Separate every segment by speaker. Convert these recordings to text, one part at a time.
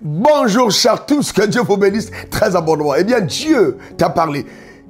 Speaker 1: Bonjour chers tous, que Dieu vous bénisse très abondamment. Eh bien, Dieu t'a parlé.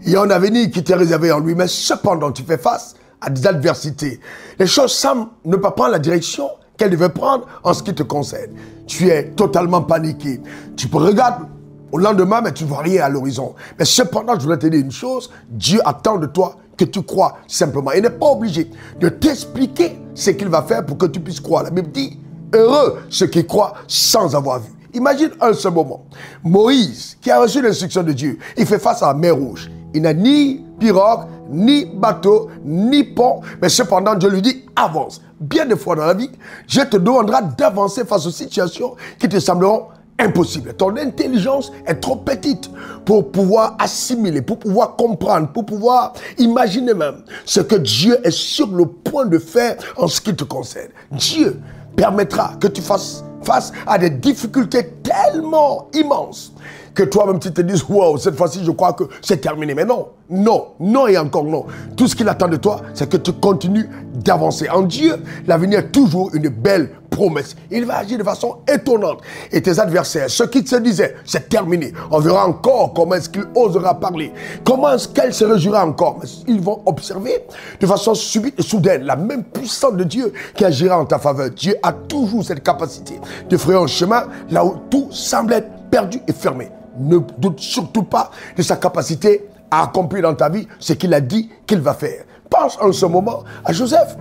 Speaker 1: Il y a un avenir qui t'est réservé en lui, mais cependant, tu fais face à des adversités. Les choses semblent ne pas prendre la direction qu'elles devaient prendre en ce qui te concerne. Tu es totalement paniqué. Tu peux regarder au lendemain, mais tu ne vois rien à l'horizon. Mais cependant, je voudrais te dire une chose. Dieu attend de toi que tu crois simplement. Il n'est pas obligé de t'expliquer ce qu'il va faire pour que tu puisses croire. La Bible dit, heureux ceux qui croient sans avoir vu. Imagine un seul moment. Moïse, qui a reçu l'instruction de Dieu, il fait face à la mer Rouge. Il n'a ni pirogue, ni bateau, ni pont, mais cependant Dieu lui dit, avance. Bien des fois dans la vie, Dieu te demandera d'avancer face aux situations qui te sembleront impossibles. Ton intelligence est trop petite pour pouvoir assimiler, pour pouvoir comprendre, pour pouvoir imaginer même ce que Dieu est sur le point de faire en ce qui te concerne. Dieu permettra que tu fasses face à des difficultés tellement immenses que toi-même tu te dises, wow, cette fois-ci je crois que c'est terminé. Mais non, non, non et encore non. Tout ce qu'il attend de toi, c'est que tu continues d'avancer. En Dieu, l'avenir est toujours une belle promesse. Il va agir de façon étonnante. Et tes adversaires, ceux qui te disaient, c'est terminé, on verra encore comment est-ce qu'il osera parler. Comment est-ce qu'elle se réjouira encore. Mais ils vont observer de façon subite et soudaine la même puissance de Dieu qui agira en ta faveur. Dieu a toujours cette capacité de frayer un chemin là où tout semble être perdu et fermé. Ne doute surtout pas de sa capacité à accomplir dans ta vie ce qu'il a dit qu'il va faire. Pense en ce moment à Joseph,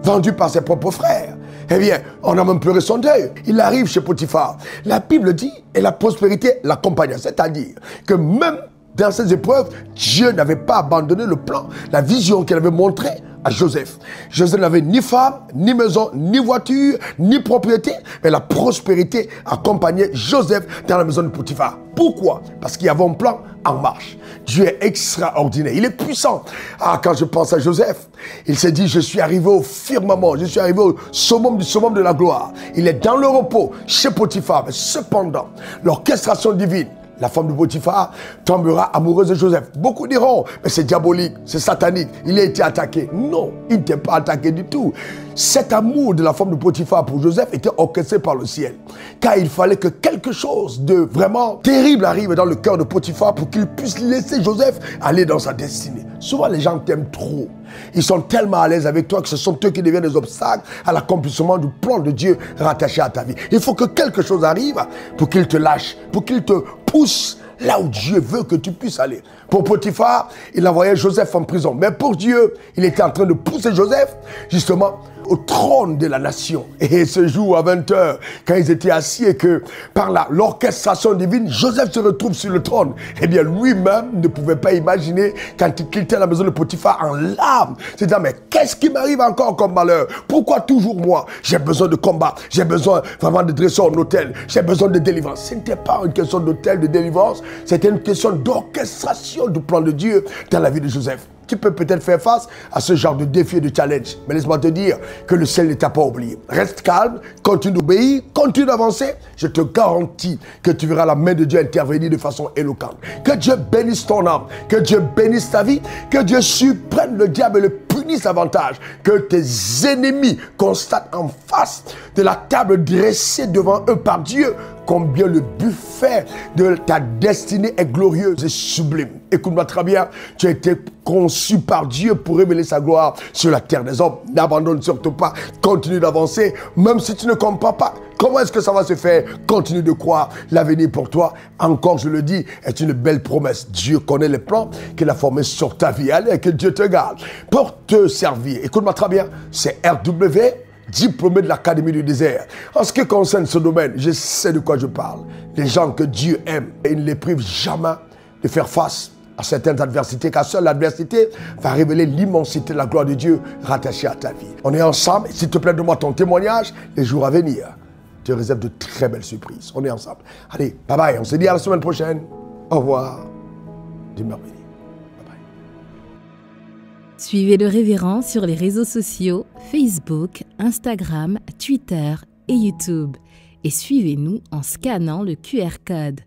Speaker 1: vendu par ses propres frères. Eh bien, on a même pleuré son deuil. Il arrive chez Potiphar. La Bible dit, et la prospérité l'accompagna. C'est-à-dire que même dans ces épreuves, Dieu n'avait pas abandonné le plan, la vision qu'il avait montrée à Joseph. Joseph n'avait ni femme, ni maison, ni voiture, ni propriété, mais la prospérité accompagnait Joseph dans la maison de Potiphar. Pourquoi? Parce qu'il y avait un plan en marche. Dieu est extraordinaire, il est puissant. Ah, quand je pense à Joseph, il s'est dit, je suis arrivé au firmament, je suis arrivé au summum du summum de la gloire. Il est dans le repos chez Potiphar, mais cependant, l'orchestration divine, la femme de Potiphar tombera amoureuse de Joseph. Beaucoup diront, mais c'est diabolique, c'est satanique, il a été attaqué. Non, il n'était pas attaqué du tout. Cet amour de la femme de Potiphar pour Joseph était orchestré par le ciel. Car il fallait que quelque chose de vraiment terrible arrive dans le cœur de Potiphar pour qu'il puisse laisser Joseph aller dans sa destinée. Souvent, les gens t'aiment trop. Ils sont tellement à l'aise avec toi que ce sont eux qui deviennent des obstacles à l'accomplissement du plan de Dieu rattaché à ta vie. Il faut que quelque chose arrive pour qu'il te lâche, pour qu'il te pousse là où Dieu veut que tu puisses aller. Pour Potiphar, il envoyait Joseph en prison. Mais pour Dieu, il était en train de pousser Joseph justement au trône de la nation. Et ce jour à 20h, quand ils étaient assis et que par l'orchestration divine, Joseph se retrouve sur le trône. Eh bien, lui-même ne pouvait pas imaginer quand il quittait la maison de Potiphar en larmes. C'est-à-dire, mais qu'est-ce qui m'arrive encore comme malheur? Pourquoi toujours moi? J'ai besoin de combat. J'ai besoin vraiment de dresser un autel. J'ai besoin de délivrance. Ce n'était pas une question d'autel, de délivrance. C'était une question d'orchestration du plan de Dieu dans la vie de Joseph. Tu peux peut-être faire face à ce genre de défi et de challenge. Mais laisse-moi te dire que le ciel ne t'a pas oublié. Reste calme, continue d'obéir, continue d'avancer. Je te garantis que tu verras la main de Dieu intervenir de façon éloquente. Que Dieu bénisse ton âme, que Dieu bénisse ta vie, que Dieu surprenne le diable et le punisse davantage. Que tes ennemis constatent en face de la table dressée devant eux par Dieu combien le buffet de ta destinée est glorieuse et sublime. Écoute-moi très bien, tu as été conçu par Dieu pour révéler sa gloire sur la terre des hommes. N'abandonne surtout pas, continue d'avancer, même si tu ne comprends pas. Comment est-ce que ça va se faire? Continue de croire. L'avenir pour toi, encore je le dis, est une belle promesse. Dieu connaît les plans qu'il a formés sur ta vie. Allez, que Dieu te garde. Pour te servir, écoute-moi très bien, c'est RW, diplômé de l'Académie du désert. En ce qui concerne ce domaine, je sais de quoi je parle. Les gens que Dieu aime, et il ne les prive jamais de faire face à certaines adversités, car seule l'adversité va révéler l'immensité de la gloire de Dieu rattachée à ta vie. On est ensemble, s'il te plaît, donne-moi ton témoignage, les jours à venir. Je te réserve de très belles surprises. On est ensemble. Allez, bye bye, on se dit à la semaine prochaine. Au revoir. Demeure béni. Bye bye.
Speaker 2: Suivez le révérend sur les réseaux sociaux, Facebook, Instagram, Twitter et YouTube. Et suivez-nous en scannant le QR code.